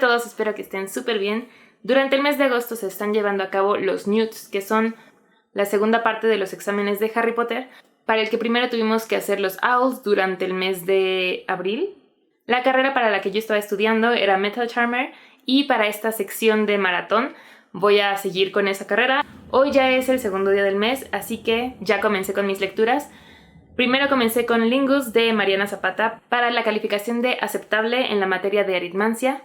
todos, espero que estén súper bien. Durante el mes de agosto se están llevando a cabo los Newts, que son la segunda parte de los exámenes de Harry Potter, para el que primero tuvimos que hacer los Owls durante el mes de abril. La carrera para la que yo estaba estudiando era Metal Charmer y para esta sección de maratón voy a seguir con esa carrera. Hoy ya es el segundo día del mes, así que ya comencé con mis lecturas. Primero comencé con Lingus de Mariana Zapata para la calificación de aceptable en la materia de aritmancia,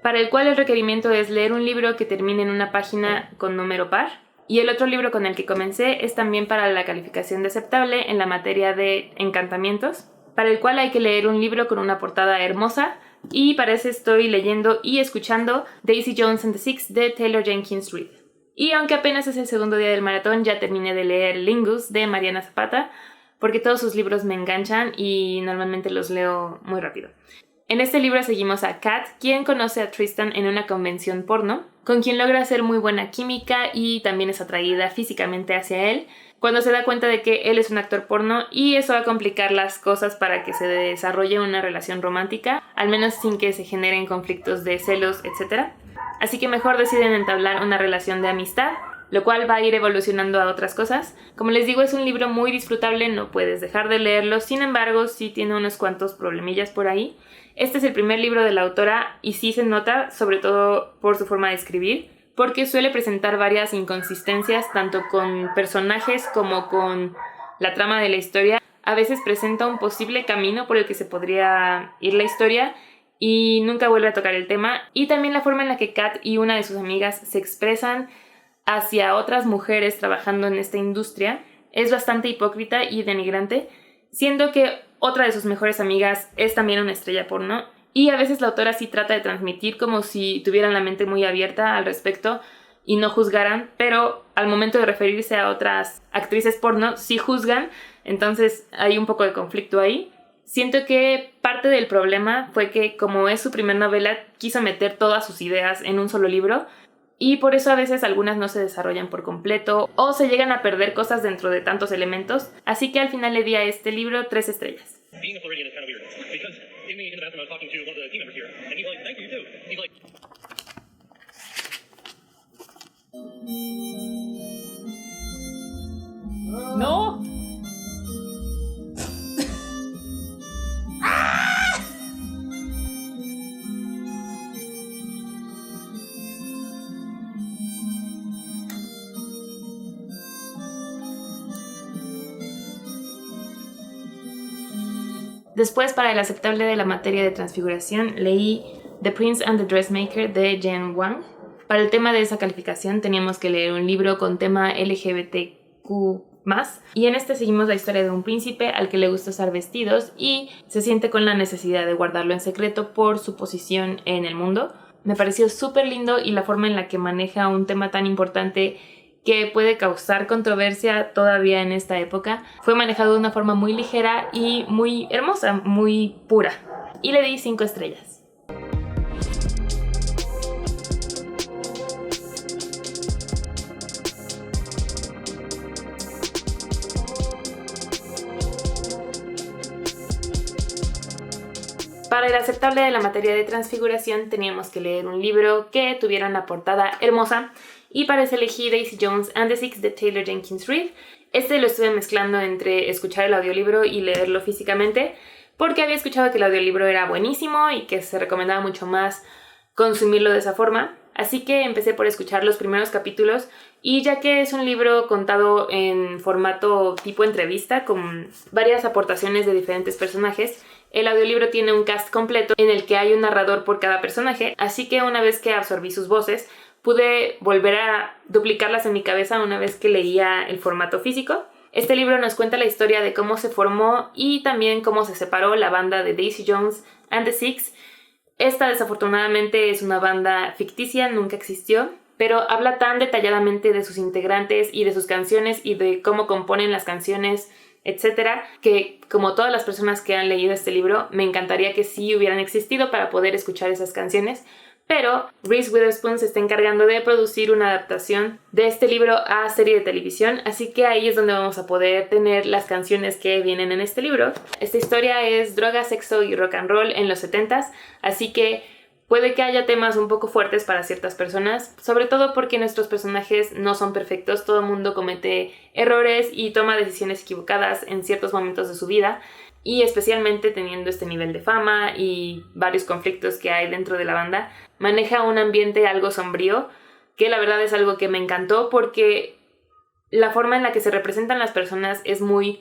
para el cual el requerimiento es leer un libro que termine en una página con número par. Y el otro libro con el que comencé es también para la calificación de aceptable en la materia de encantamientos, para el cual hay que leer un libro con una portada hermosa, y para eso estoy leyendo y escuchando Daisy Jones and the Six de Taylor Jenkins Reid. Y aunque apenas es el segundo día del maratón, ya terminé de leer Lingus de Mariana Zapata, porque todos sus libros me enganchan y normalmente los leo muy rápido. En este libro seguimos a Kat, quien conoce a Tristan en una convención porno, con quien logra hacer muy buena química y también es atraída físicamente hacia él, cuando se da cuenta de que él es un actor porno, y eso va a complicar las cosas para que se desarrolle una relación romántica, al menos sin que se generen conflictos de celos, etc. Así que mejor deciden entablar una relación de amistad, lo cual va a ir evolucionando a otras cosas. Como les digo, es un libro muy disfrutable, no puedes dejar de leerlo, sin embargo sí tiene unos cuantos problemillas por ahí. Este es el primer libro de la autora y sí se nota, sobre todo por su forma de escribir, porque suele presentar varias inconsistencias tanto con personajes como con la trama de la historia. A veces presenta un posible camino por el que se podría ir la historia y nunca vuelve a tocar el tema. Y también la forma en la que Kat y una de sus amigas se expresan hacia otras mujeres trabajando en esta industria es bastante hipócrita y denigrante, siendo que otra de sus mejores amigas es también una estrella porno, y a veces la autora sí trata de transmitir como si tuvieran la mente muy abierta al respecto y no juzgaran, pero al momento de referirse a otras actrices porno sí juzgan, entonces hay un poco de conflicto ahí. Siento que parte del problema fue que, como es su primer novela, quiso meter todas sus ideas en un solo libro, y por eso a veces algunas no se desarrollan por completo o se llegan a perder cosas dentro de tantos elementos, así que al final le di a este libro 3 estrellas. ¡No! Después, para el aceptable de la materia de transfiguración, leí The Prince and the Dressmaker de Jen Wang. Para el tema de esa calificación teníamos que leer un libro con tema LGBTQ+, y en este seguimos la historia de un príncipe al que le gusta usar vestidos y se siente con la necesidad de guardarlo en secreto por su posición en el mundo. Me pareció súper lindo, y la forma en la que maneja un tema tan importante que puede causar controversia todavía en esta época fue manejado de una forma muy ligera y muy hermosa, muy pura. Y le di 5 estrellas. Para el aceptable de la materia de transfiguración teníamos que leer un libro que tuviera una portada hermosa, y para eso elegí Daisy Jones and the Six de Taylor Jenkins Reid. Este lo estuve mezclando entre escuchar el audiolibro y leerlo físicamente, porque había escuchado que el audiolibro era buenísimo y que se recomendaba mucho más consumirlo de esa forma. Así que empecé por escuchar los primeros capítulos, y ya que es un libro contado en formato tipo entrevista con varias aportaciones de diferentes personajes, el audiolibro tiene un cast completo en el que hay un narrador por cada personaje, así que una vez que absorbí sus voces, pude volver a duplicarlas en mi cabeza una vez que leía el formato físico. Este libro nos cuenta la historia de cómo se formó y también cómo se separó la banda de Daisy Jones and the Six. Esta desafortunadamente es una banda ficticia, nunca existió, pero habla tan detalladamente de sus integrantes y de sus canciones y de cómo componen las canciones, etcétera, que como todas las personas que han leído este libro, me encantaría que sí hubieran existido para poder escuchar esas canciones. Pero Reese Witherspoon se está encargando de producir una adaptación de este libro a serie de televisión, así que ahí es donde vamos a poder tener las canciones que vienen en este libro. Esta historia es droga, sexo y rock and roll en los 70s, así que Puede que haya temas un poco fuertes para ciertas personas, sobre todo porque nuestros personajes no son perfectos, todo el mundo comete errores y toma decisiones equivocadas en ciertos momentos de su vida, y especialmente teniendo este nivel de fama y varios conflictos que hay dentro de la banda, maneja un ambiente algo sombrío, que la verdad es algo que me encantó porque la forma en la que se representan las personas es muy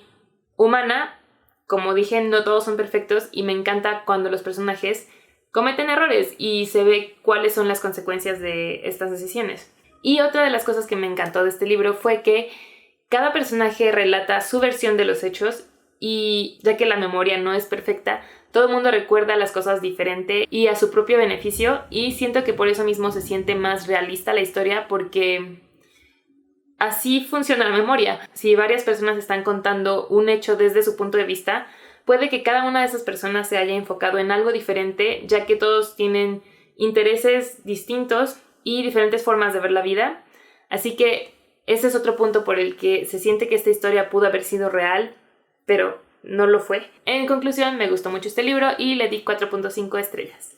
humana. Como dije, no todos son perfectos y me encanta cuando los personajes cometen errores y se ve cuáles son las consecuencias de estas decisiones. Y otra de las cosas que me encantó de este libro fue que cada personaje relata su versión de los hechos, y ya que la memoria no es perfecta, todo el mundo recuerda las cosas diferente y a su propio beneficio, y siento que por eso mismo se siente más realista la historia, porque así funciona la memoria. Si varias personas están contando un hecho desde su punto de vista, puede que cada una de esas personas se haya enfocado en algo diferente, ya que todos tienen intereses distintos y diferentes formas de ver la vida. Así que ese es otro punto por el que se siente que esta historia pudo haber sido real, pero no lo fue. En conclusión, me gustó mucho este libro y le di 4.5 estrellas.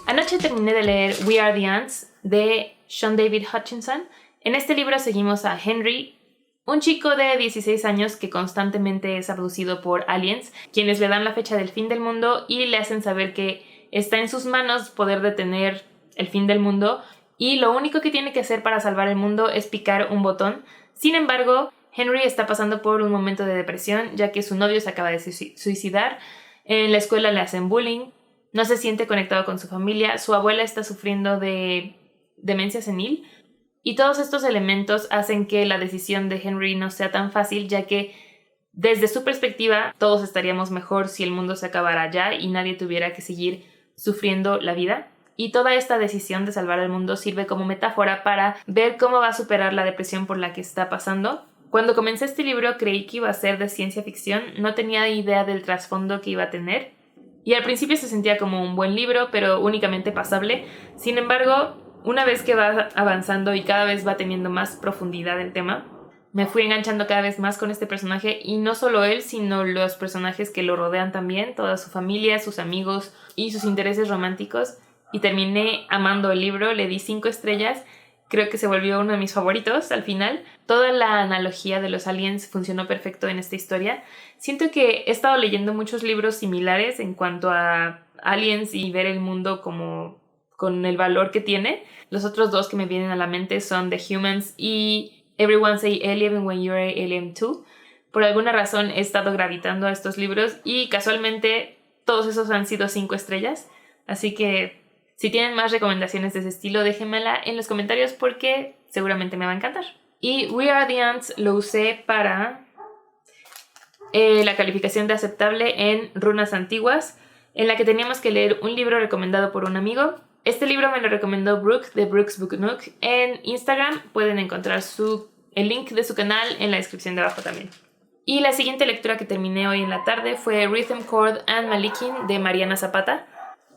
Anoche terminé de leer We Are the Ants de Sean David Hutchinson. En este libro seguimos a Henry, un chico de 16 años que constantemente es abducido por aliens, quienes le dan la fecha del fin del mundo y le hacen saber que está en sus manos poder detener el fin del mundo, y lo único que tiene que hacer para salvar el mundo es picar un botón. Sin embargo, Henry está pasando por un momento de depresión, ya que su novio se acaba de suicidar, en la escuela le hacen bullying, no se siente conectado con su familia, su abuela está sufriendo de demencia senil, y todos estos elementos hacen que la decisión de Henry no sea tan fácil, ya que desde su perspectiva todos estaríamos mejor si el mundo se acabara ya y nadie tuviera que seguir sufriendo la vida. Y toda esta decisión de salvar al mundo sirve como metáfora para ver cómo va a superar la depresión por la que está pasando. Cuando comencé este libro creí que iba a ser de ciencia ficción, no tenía idea del trasfondo que iba a tener. Y al principio se sentía como un buen libro, pero únicamente pasable. Sin embargo, una vez que va avanzando y cada vez va teniendo más profundidad el tema, me fui enganchando cada vez más con este personaje, y no solo él, sino los personajes que lo rodean también, toda su familia, sus amigos y sus intereses románticos. Y terminé amando el libro, le di 5 estrellas. Creo que se volvió uno de mis favoritos al final. Toda la analogía de los aliens funcionó perfecto en esta historia. Siento que he estado leyendo muchos libros similares en cuanto a aliens y ver el mundo como con el valor que tiene. Los otros dos que me vienen a la mente son The Humans y Everyone's an Alien When You're an Alien Too. Por alguna razón he estado gravitando a estos libros y casualmente todos esos han sido 5 estrellas. Así que si tienen más recomendaciones de ese estilo, déjenmela en los comentarios porque seguramente me va a encantar. Y We Are the Ants lo usé para la calificación de aceptable en Runas Antiguas, en la que teníamos que leer un libro recomendado por un amigo. Este libro me lo recomendó Brooke de Brooke's Book Nook en Instagram. Pueden encontrar el link de su canal en la descripción de abajo también. Y la siguiente lectura que terminé hoy en la tarde fue Rhythm, Chord and Malikin de Mariana Zapata.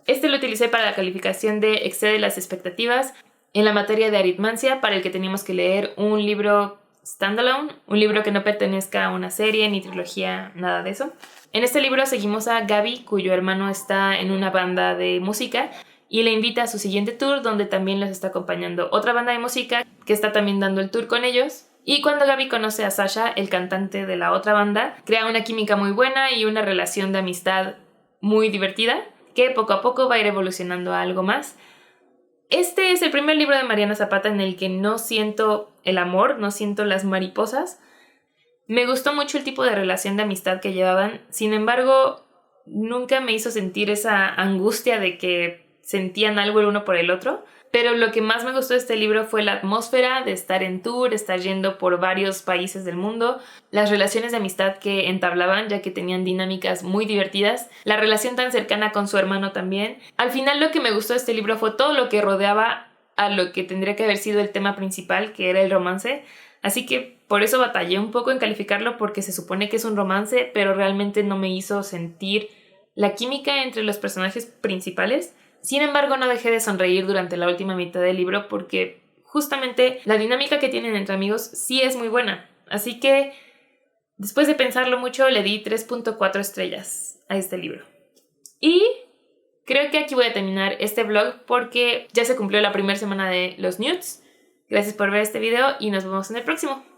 Este lo utilicé para la calificación de Excede las expectativas en la materia de aritmancia, para el que teníamos que leer un libro standalone, un libro que no pertenezca a una serie ni trilogía, nada de eso. En este libro seguimos a Gaby, cuyo hermano está en una banda de música y le invita a su siguiente tour, donde también los está acompañando otra banda de música que está también dando el tour con ellos. Y cuando Gaby conoce a Sasha, el cantante de la otra banda, crea una química muy buena y una relación de amistad muy divertida, que poco a poco va a ir evolucionando a algo más. Este es el primer libro de Mariana Zapata en el que no siento el amor, no siento las mariposas. Me gustó mucho el tipo de relación de amistad que llevaban, sin embargo, nunca me hizo sentir esa angustia de que sentían algo el uno por el otro. Pero lo que más me gustó de este libro fue la atmósfera de estar en tour, estar yendo por varios países del mundo, las relaciones de amistad que entablaban, ya que tenían dinámicas muy divertidas, la relación tan cercana con su hermano también. Al final lo que me gustó de este libro fue todo lo que rodeaba a lo que tendría que haber sido el tema principal, que era el romance. Así que por eso batallé un poco en calificarlo, porque se supone que es un romance, pero realmente no me hizo sentir la química entre los personajes principales. Sin embargo, no dejé de sonreír durante la última mitad del libro porque justamente la dinámica que tienen entre amigos sí es muy buena. Así que, después de pensarlo mucho, le di 3.4 estrellas a este libro. Y creo que aquí voy a terminar este vlog porque ya se cumplió la primera semana de los nudes. Gracias por ver este video y nos vemos en el próximo.